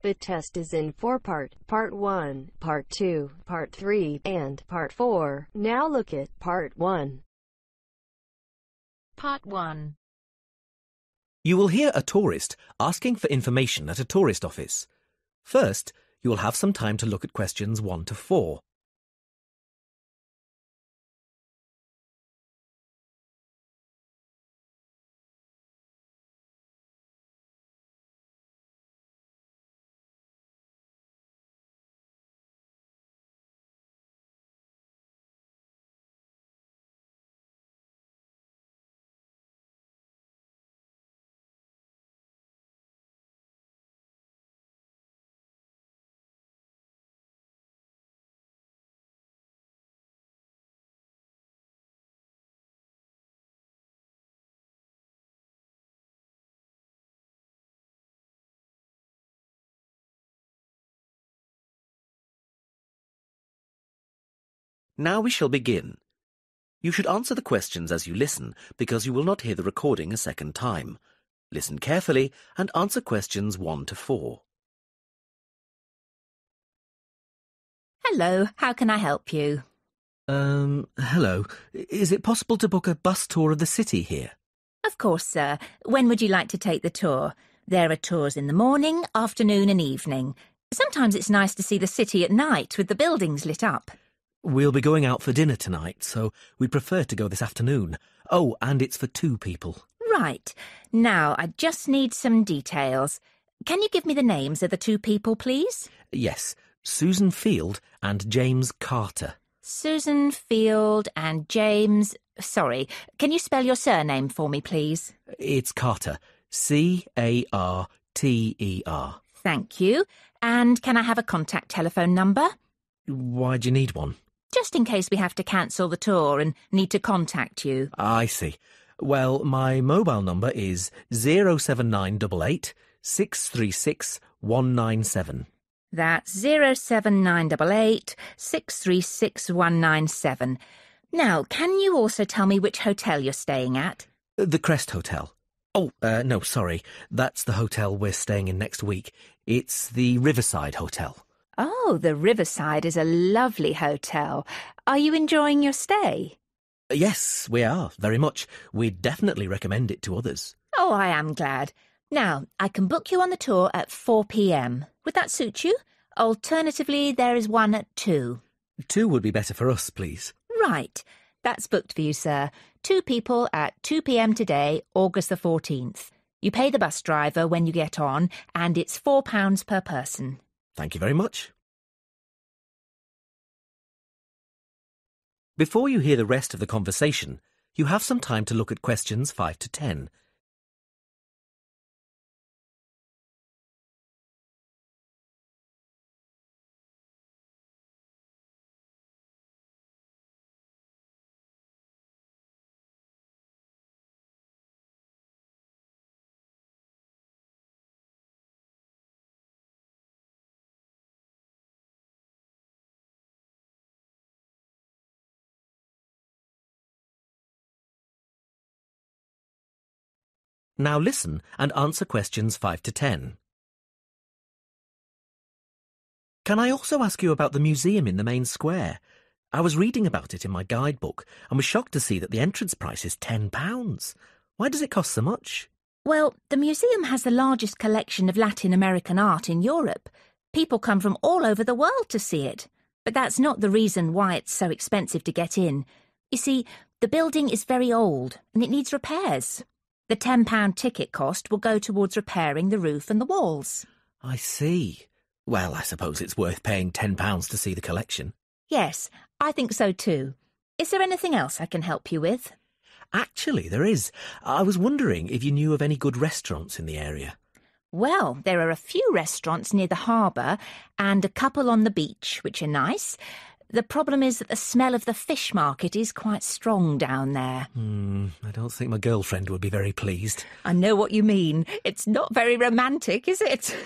The test is in 4 parts. Part 1, Part 2, Part 3, and Part 4. Now look at Part 1. Part 1. You will hear a tourist asking for information at a tourist office. First, you will have some time to look at questions 1 to 4. Now we shall begin. You should answer the questions as you listen because you will not hear the recording a second time. Listen carefully and answer questions 1 to 4. Hello, how can I help you? Hello. Is it possible to book a bus tour of the city here? Of course, sir. When would you like to take the tour? There are tours in the morning, afternoon and evening. Sometimes it's nice to see the city at night with the buildings lit up. We'll be going out for dinner tonight, so we prefer to go this afternoon. Oh, and it's for 2 people. Right. Now, I just need some details. Can you give me the names of the 2 people, please? Yes, Susan Field and James Carter. Susan Field and James... Sorry, can you spell your surname for me, please? It's Carter. Carter. Thank you. And can I have a contact telephone number? Why do you need one? Just in case we have to cancel the tour and need to contact you. I see. Well, my mobile number is 07988 636 197. That's 07988 636 197. Now, can you also tell me which hotel you're staying at? The Crest Hotel. Oh, no, sorry. That's the hotel we're staying in next week. It's the Riverside Hotel. Oh, the Riverside is a lovely hotel. Are you enjoying your stay? Yes, we are, very much. We'd definitely recommend it to others. Oh, I am glad. Now, I can book you on the tour at 4 p.m. Would that suit you? Alternatively, there is one at 2. 2 would be better for us, please. Right. That's booked for you, sir. 2 people at 2 p.m. today, August the 14th. You pay the bus driver when you get on, and it's £4 per person. Thank you very much. Before you hear the rest of the conversation, you have some time to look at questions 5 to 10. Now listen and answer questions 5 to 10. Can I also ask you about the museum in the main square? I was reading about it in my guidebook and was shocked to see that the entrance price is £10. Why does it cost so much? Well, the museum has the largest collection of Latin American art in Europe. People come from all over the world to see it. But that's not the reason why it's so expensive to get in. You see, the building is very old and it needs repairs. The £10 ticket cost will go towards repairing the roof and the walls. I see. Well, I suppose it's worth paying £10 to see the collection. Yes, I think so too. Is there anything else I can help you with? Actually, there is. I was wondering if you knew of any good restaurants in the area. Well, there are a few restaurants near the harbour and a couple on the beach, which are nice. The problem is that the smell of the fish market is quite strong down there. I don't think my girlfriend would be very pleased. I know what you mean. It's not very romantic, is it?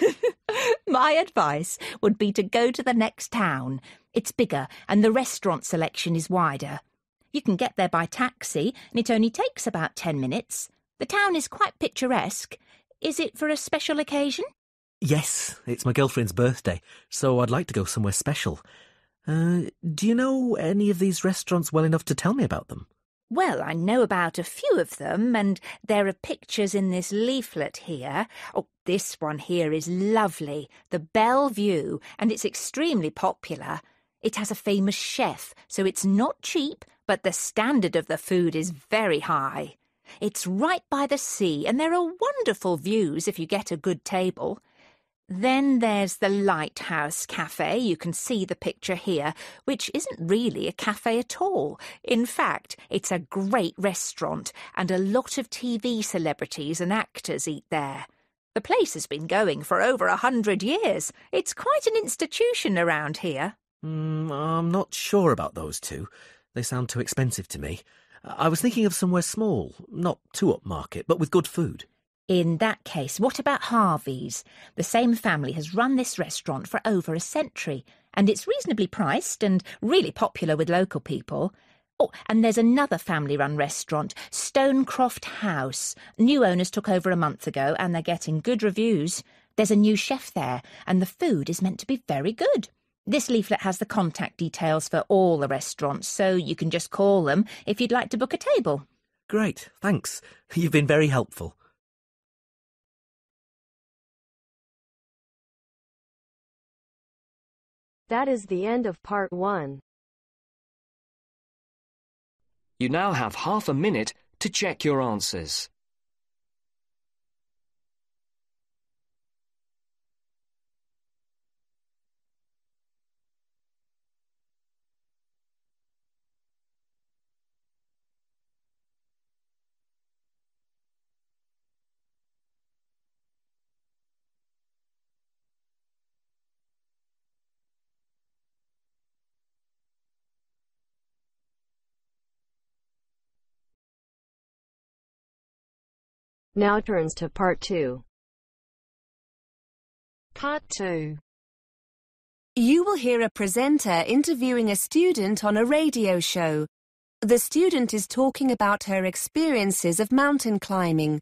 My advice would be to go to the next town. It's bigger and the restaurant selection is wider. You can get there by taxi and it only takes about 10 minutes. The town is quite picturesque. Is it for a special occasion? Yes, it's my girlfriend's birthday, so I'd like to go somewhere special. Do you know any of these restaurants well enough to tell me about them? Well, I know about a few of them, and there are pictures in this leaflet here. Oh, this one here is lovely, the Bellevue, and it's extremely popular. It has a famous chef, so it's not cheap, but the standard of the food is very high. It's right by the sea, and there are wonderful views if you get a good table. Then there's the Lighthouse Cafe, you can see the picture here, which isn't really a cafe at all. In fact, it's a great restaurant, and a lot of TV celebrities and actors eat there. The place has been going for over 100 years. It's quite an institution around here. I'm not sure about those two. They sound too expensive to me. I was thinking of somewhere small, not too upmarket, but with good food. In that case, what about Harvey's? The same family has run this restaurant for over a century, and it's reasonably priced and really popular with local people. Oh, and there's another family-run restaurant, Stonecroft House. New owners took over a month ago, and they're getting good reviews. There's a new chef there, and the food is meant to be very good. This leaflet has the contact details for all the restaurants, so you can just call them if you'd like to book a table. Great, thanks. You've been very helpful. That is the end of part 1. You now have half a minute to check your answers. Now turns to part 2. Part 2. You will hear a presenter interviewing a student on a radio show. The student is talking about her experiences of mountain climbing.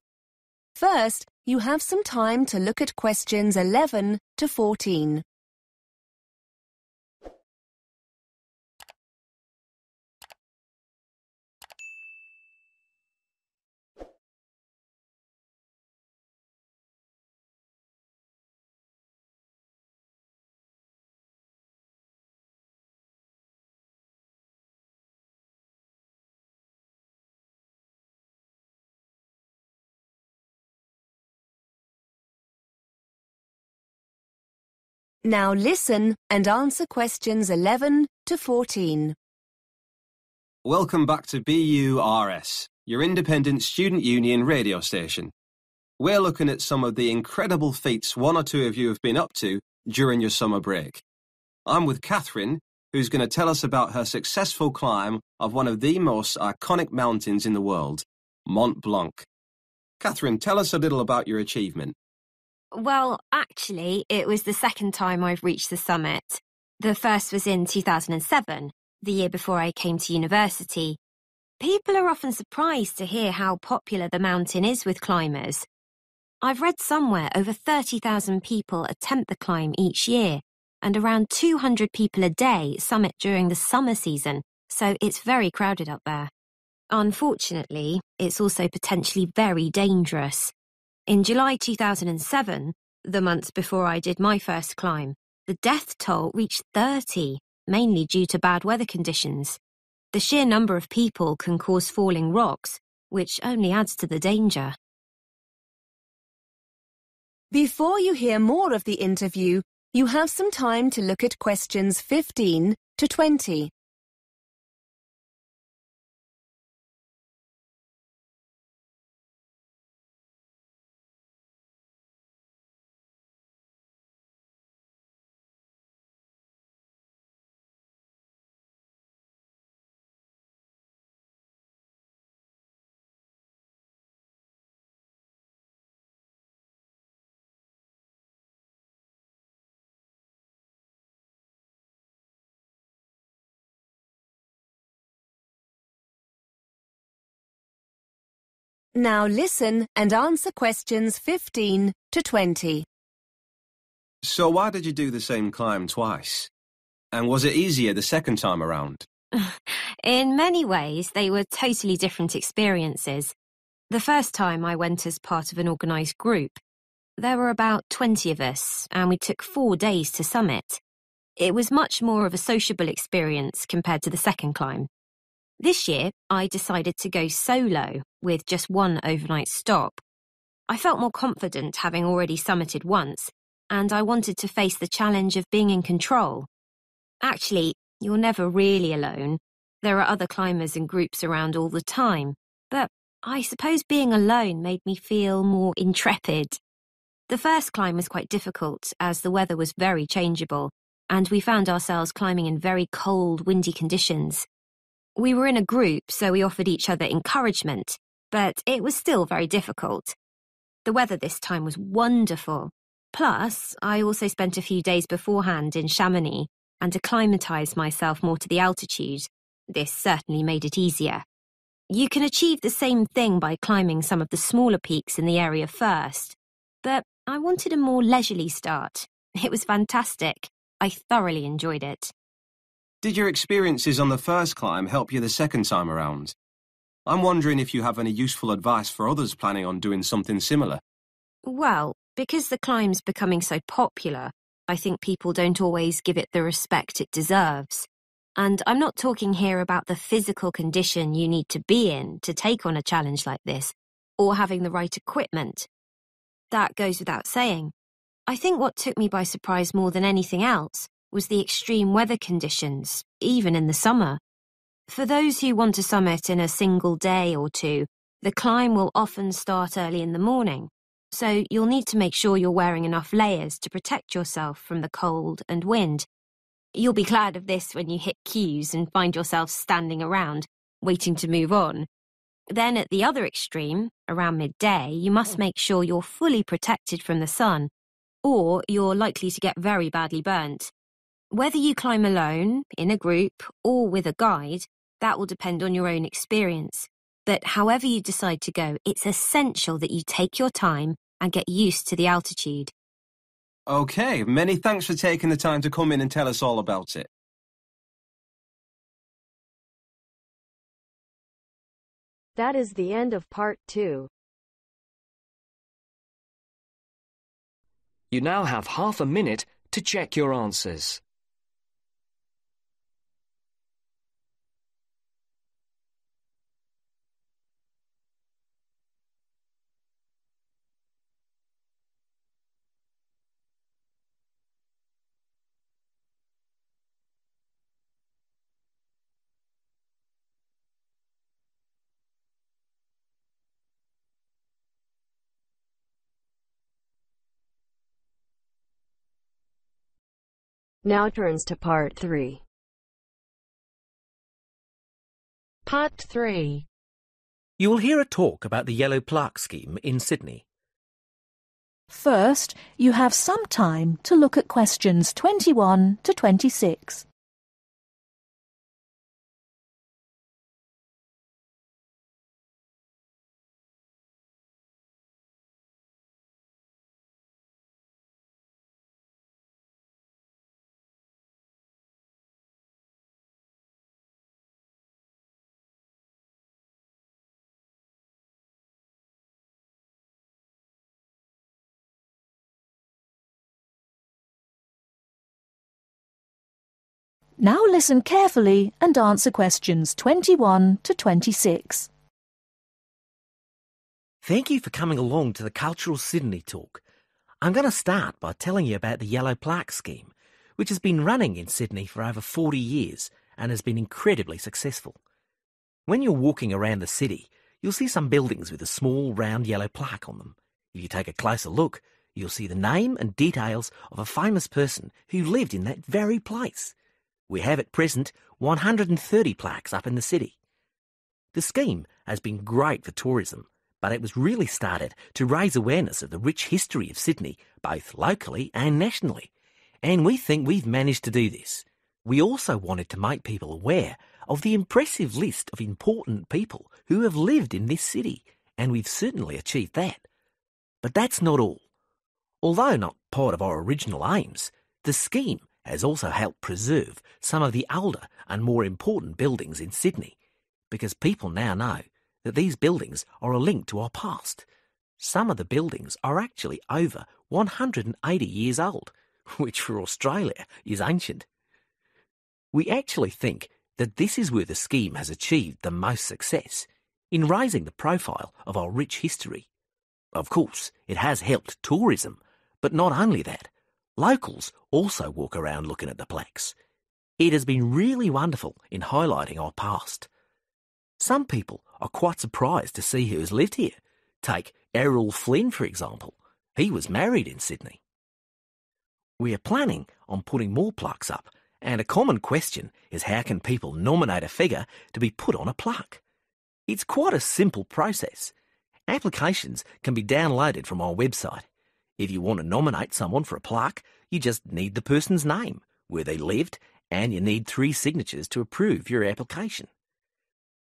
First, you have some time to look at questions 11 to 14. Now listen and answer questions 11 to 14. Welcome back to BURS, your independent student union radio station. We're looking at some of the incredible feats one or two of you have been up to during your summer break. I'm with Catherine, who's going to tell us about her successful climb of one of the most iconic mountains in the world, Mont Blanc. Catherine, tell us a little about your achievement. Well, actually, it was the second time I've reached the summit. The first was in 2007, the year before I came to university. People are often surprised to hear how popular the mountain is with climbers. I've read somewhere over 30,000 people attempt the climb each year, and around 200 people a day summit during the summer season, so it's very crowded up there. Unfortunately, it's also potentially very dangerous. In July 2007, the month before I did my first climb, the death toll reached 30, mainly due to bad weather conditions. The sheer number of people can cause falling rocks, which only adds to the danger. Before you hear more of the interview, you have some time to look at questions 15 to 20. Now listen and answer questions 15 to 20. So why did you do the same climb twice? And was it easier the second time around? In many ways, they were totally different experiences. The first time I went as part of an organised group. There were about 20 of us, and we took 4 days to summit. It was much more of a sociable experience compared to the second climb. This year, I decided to go solo, with just one overnight stop. I felt more confident having already summited once, and I wanted to face the challenge of being in control. Actually, you're never really alone. There are other climbers and groups around all the time, but I suppose being alone made me feel more intrepid. The first climb was quite difficult, as the weather was very changeable, and we found ourselves climbing in very cold, windy conditions. We were in a group, so we offered each other encouragement, but it was still very difficult. The weather this time was wonderful. Plus, I also spent a few days beforehand in Chamonix and acclimatised myself more to the altitude. This certainly made it easier. You can achieve the same thing by climbing some of the smaller peaks in the area first, but I wanted a more leisurely start. It was fantastic. I thoroughly enjoyed it. Did your experiences on the first climb help you the second time around? I'm wondering if you have any useful advice for others planning on doing something similar. Well, because the climb's becoming so popular, I think people don't always give it the respect it deserves. And I'm not talking here about the physical condition you need to be in to take on a challenge like this, or having the right equipment. That goes without saying. I think what took me by surprise more than anything else was the extreme weather conditions, even in the summer. For those who want to summit in a single day or two, the climb will often start early in the morning, so you'll need to make sure you're wearing enough layers to protect yourself from the cold and wind. You'll be glad of this when you hit queues and find yourself standing around, waiting to move on. Then at the other extreme, around midday, you must make sure you're fully protected from the sun, or you're likely to get very badly burnt. Whether you climb alone, in a group, or with a guide, that will depend on your own experience. But however you decide to go, it's essential that you take your time and get used to the altitude. OK, many thanks for taking the time to come in and tell us all about it. That is the end of part 2. You now have half a minute to check your answers. Now turns to part 3. Part 3. You will hear a talk about the Yellow Plaque scheme in Sydney. First, you have some time to look at questions 21 to 26. Now listen carefully and answer questions 21 to 26. Thank you for coming along to the Cultural Sydney talk. I'm going to start by telling you about the Yellow Plaque scheme, which has been running in Sydney for over 40 years and has been incredibly successful. When you're walking around the city, you'll see some buildings with a small round yellow plaque on them. If you take a closer look, you'll see the name and details of a famous person who lived in that very place. We have at present 130 plaques up in the city. The scheme has been great for tourism, but it was really started to raise awareness of the rich history of Sydney, both locally and nationally. And we think we've managed to do this. We also wanted to make people aware of the impressive list of important people who have lived in this city, and we've certainly achieved that. But that's not all. Although not part of our original aims, the scheme has also helped preserve some of the older and more important buildings in Sydney, because people now know that these buildings are a link to our past. Some of the buildings are actually over 180 years old, which for Australia is ancient. We actually think that this is where the scheme has achieved the most success, in raising the profile of our rich history. Of course, it has helped tourism, but not only that. Locals also walk around looking at the plaques. It has been really wonderful in highlighting our past. Some people are quite surprised to see who has lived here. Take Errol Flynn, for example. He was married in Sydney. We are planning on putting more plaques up, and a common question is how can people nominate a figure to be put on a plaque? It's quite a simple process. Applications can be downloaded from our website. If you want to nominate someone for a plaque, you just need the person's name, where they lived, and you need 3 signatures to approve your application.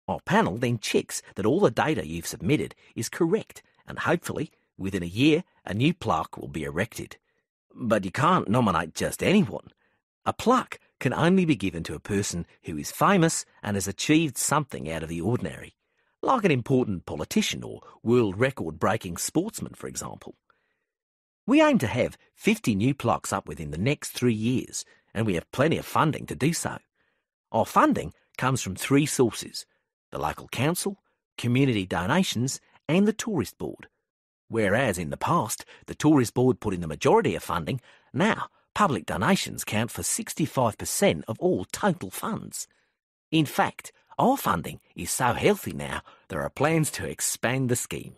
Our panel then checks that all the data you've submitted is correct, and hopefully, within a year, a new plaque will be erected. But you can't nominate just anyone. A plaque can only be given to a person who is famous and has achieved something out of the ordinary, like an important politician or world record-breaking sportsman, for example. We aim to have 50 new plaques up within the next 3 years, and we have plenty of funding to do so. Our funding comes from 3 sources: the local council, community donations, and the Tourist Board. Whereas in the past, the Tourist Board put in the majority of funding, now public donations count for 65% of all total funds. In fact, our funding is so healthy now, there are plans to expand the scheme.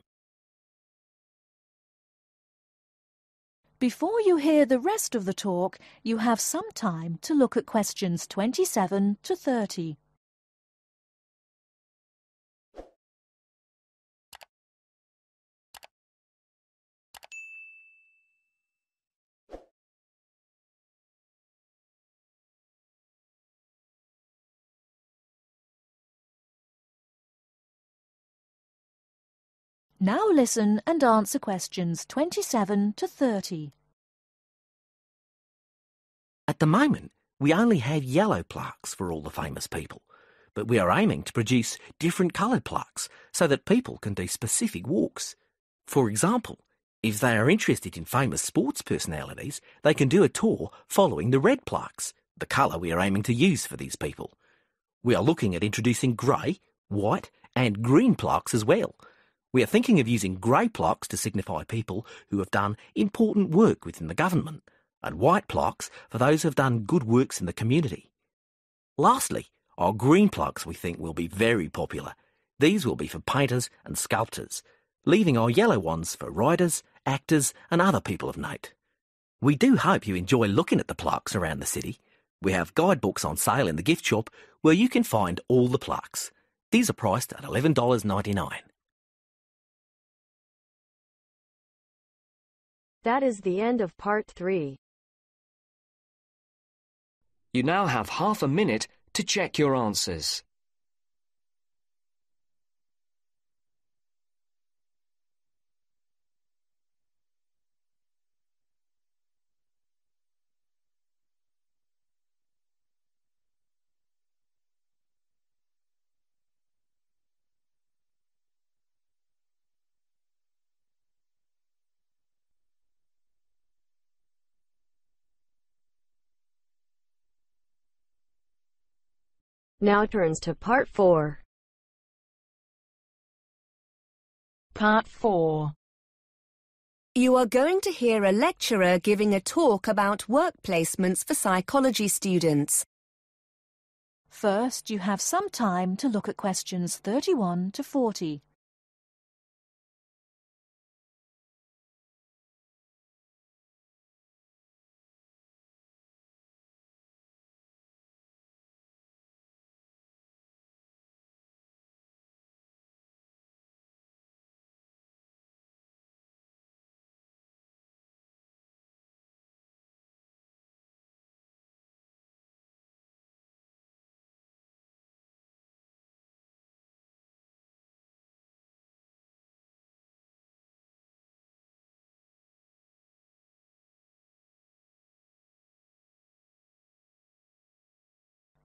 Before you hear the rest of the talk, you have some time to look at questions 27 to 30. Now listen and answer questions 27 to 30. At the moment, we only have yellow plaques for all the famous people, but we are aiming to produce different coloured plaques so that people can do specific walks. For example, if they are interested in famous sports personalities, they can do a tour following the red plaques, the colour we are aiming to use for these people. We are looking at introducing grey, white and green plaques as well. We are thinking of using grey plaques to signify people who have done important work within the government, and white plaques for those who have done good works in the community. Lastly, our green plaques we think will be very popular. These will be for painters and sculptors, leaving our yellow ones for writers, actors and other people of note. We do hope you enjoy looking at the plaques around the city. We have guidebooks on sale in the gift shop where you can find all the plaques. These are priced at $11.99. That is the end of part 3. You now have half a minute to check your answers. Now turns to part 4. Part 4. You are going to hear a lecturer giving a talk about work placements for psychology students. First, you have some time to look at questions 31 to 40.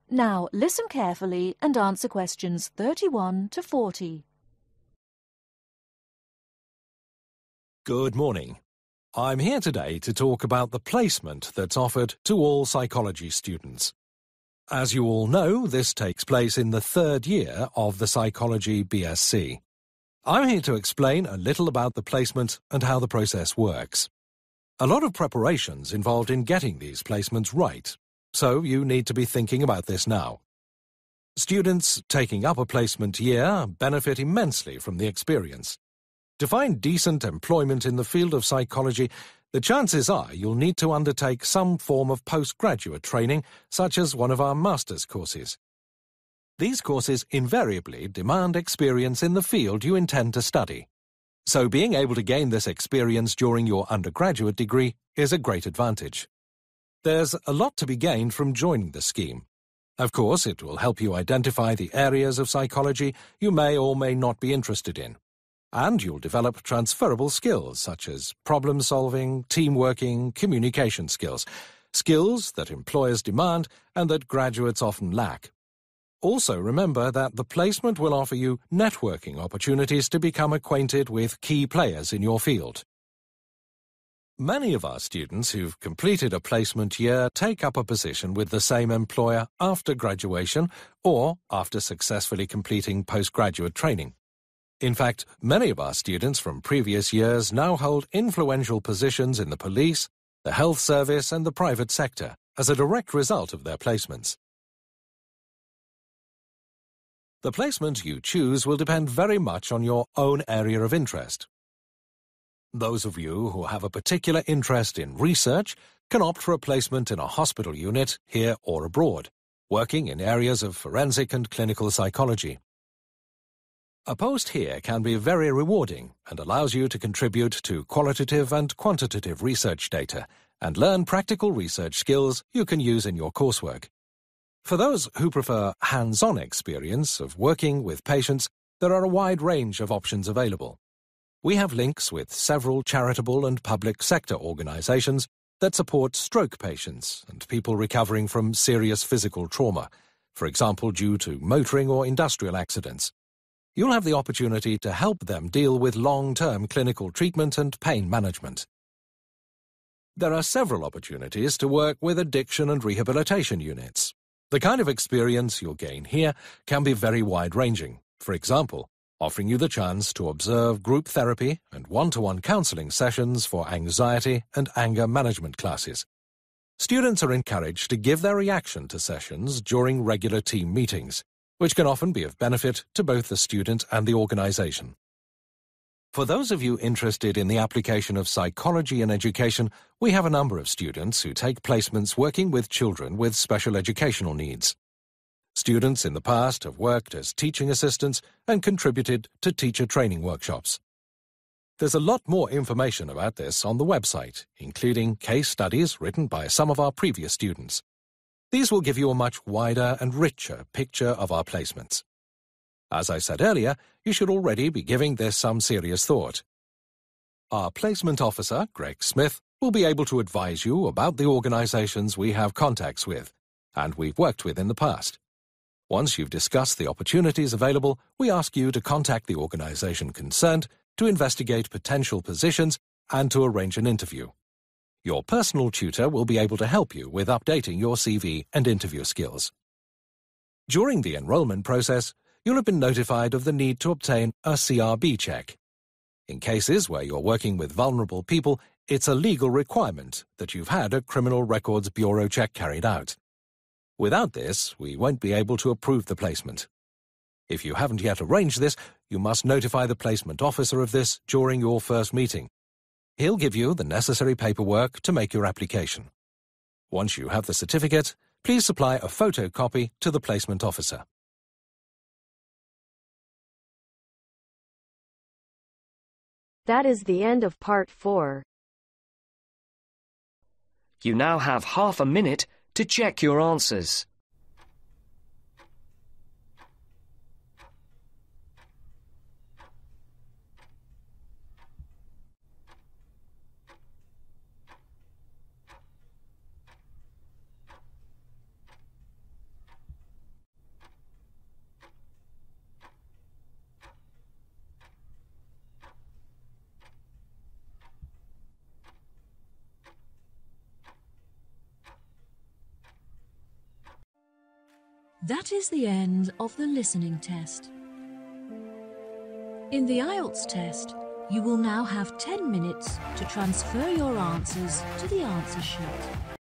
Now listen carefully and answer questions 31 to 40. Good morning. I'm here today to talk about the placement that's offered to all psychology students. As you all know, this takes place in the third year of the Psychology BSc. I'm here to explain a little about the placement and how the process works. A lot of preparation's involved in getting these placements right, so you need to be thinking about this now. Students taking up a placement year benefit immensely from the experience. To find decent employment in the field of psychology, the chances are you'll need to undertake some form of postgraduate training, such as one of our master's courses. These courses invariably demand experience in the field you intend to study. So being able to gain this experience during your undergraduate degree is a great advantage. There's a lot to be gained from joining the scheme. Of course, it will help you identify the areas of psychology you may or may not be interested in. And you'll develop transferable skills such as problem-solving, team-working, communication skills. Skills that employers demand and that graduates often lack. Also remember that the placement will offer you networking opportunities to become acquainted with key players in your field. Many of our students who've completed a placement year take up a position with the same employer after graduation or after successfully completing postgraduate training. In fact, many of our students from previous years now hold influential positions in the police, the health service and the private sector as a direct result of their placements. The placement you choose will depend very much on your own area of interest. Those of you who have a particular interest in research can opt for a placement in a hospital unit, here or abroad, working in areas of forensic and clinical psychology. A post here can be very rewarding and allows you to contribute to qualitative and quantitative research data and learn practical research skills you can use in your coursework. For those who prefer hands-on experience of working with patients, there are a wide range of options available. We have links with several charitable and public sector organizations that support stroke patients and people recovering from serious physical trauma, for example due to motoring or industrial accidents. You'll have the opportunity to help them deal with long-term clinical treatment and pain management. There are several opportunities to work with addiction and rehabilitation units. The kind of experience you'll gain here can be very wide-ranging. For example, offering you the chance to observe group therapy and one-to-one counseling sessions for anxiety and anger management classes. Students are encouraged to give their reaction to sessions during regular team meetings, which can often be of benefit to both the student and the organization. For those of you interested in the application of psychology in education, we have a number of students who take placements working with children with special educational needs. Students in the past have worked as teaching assistants and contributed to teacher training workshops. There's a lot more information about this on the website, including case studies written by some of our previous students. These will give you a much wider and richer picture of our placements. As I said earlier, you should already be giving this some serious thought. Our placement officer, Greg Smith, will be able to advise you about the organizations we have contacts with, and we've worked with in the past. Once you've discussed the opportunities available, we ask you to contact the organization concerned to investigate potential positions and to arrange an interview. Your personal tutor will be able to help you with updating your CV and interview skills. During the enrollment process, you'll have been notified of the need to obtain a CRB check. In cases where you're working with vulnerable people, it's a legal requirement that you've had a Criminal Records Bureau check carried out. Without this, we won't be able to approve the placement. If you haven't yet arranged this, you must notify the placement officer of this during your first meeting. He'll give you the necessary paperwork to make your application. Once you have the certificate, please supply a photocopy to the placement officer. That is the end of part 4. You now have half a minute to check your answers. That is the end of the listening test. In the IELTS test, you will now have 10 minutes to transfer your answers to the answer sheet.